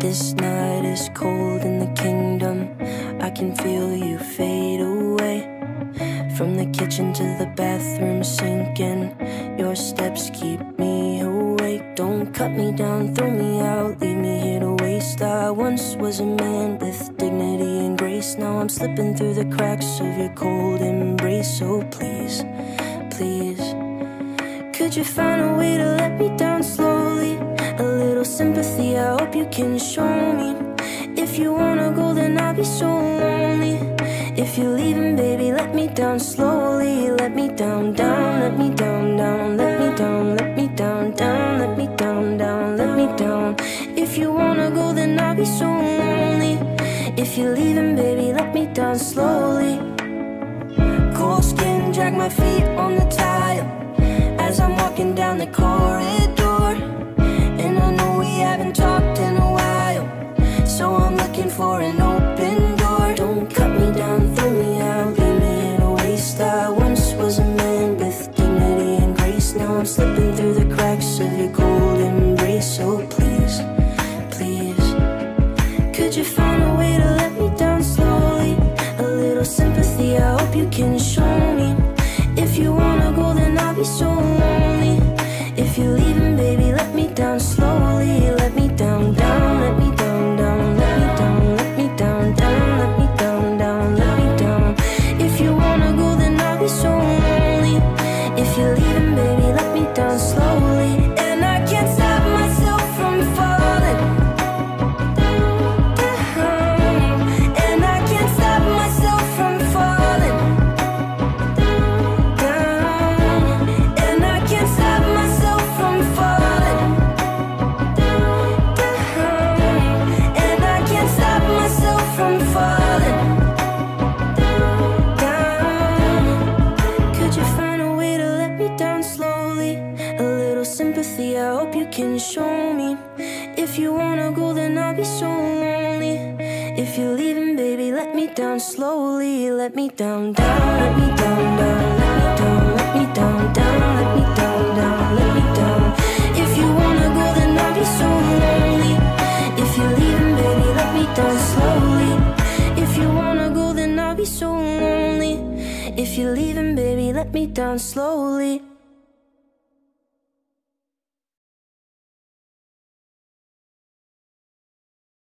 This night is cold in the kingdom. I can feel you fade away. From the kitchen to the bathroom sinking, your steps keep me awake. Don't cut me down, throw me out, leave me here to waste. I once was a man with dignity and grace. Now I'm slipping through the cracks of your cold embrace. So please, please, could you find a way to let me down slowly? A little sympathy, I hope you can show me. If you wanna go, then I'll be so lonely. If you're leaving, baby, let me down slowly. Let me down, down, let me down, down, let me down, let me down, down, let me down, down, let me down. If you wanna go, then I'll be so lonely. If you're leaving, baby, let me down slowly. Cold skin, drag my feet on the tile as I'm walking down the corridor. And I know we haven't talked in a while, so I'm looking for an open door. Don't cut me down, throw me out, leave me in a waste. I once was a man with dignity and grace. Now I'm slipping through the cracks of your cold embrace. So please, please, could you find a way to let me down slowly? A little sympathy, I hope you can show me. If you wanna go, then I'll be so lonely. If you're leaving, baby, let me down slowly. Let me down, down, let me down, down, let me down, let me down, down, let me down, down, let me down. If you wanna go, then I'll be so lonely. If you're leaving, baby, let me down slowly. And I can't stop myself from falling down. And I can't stop myself from falling down. And I can't stop myself from falling down. And I can't stop myself from falling down. Could you find a way to let me down slowly? A little sympathy, I hope you can show me. If you wanna go, then I'll be so lonely. If you're leaving, baby, let me down slowly. Let me down, down, let me down, down, let me down, let me down, down, let me down, down, let me down. If you wanna go, then I'll be so lonely. If you're leaving, baby, let me down slowly. If you wanna go, then I'll be so lonely. If you're leaving, baby, let me down slowly.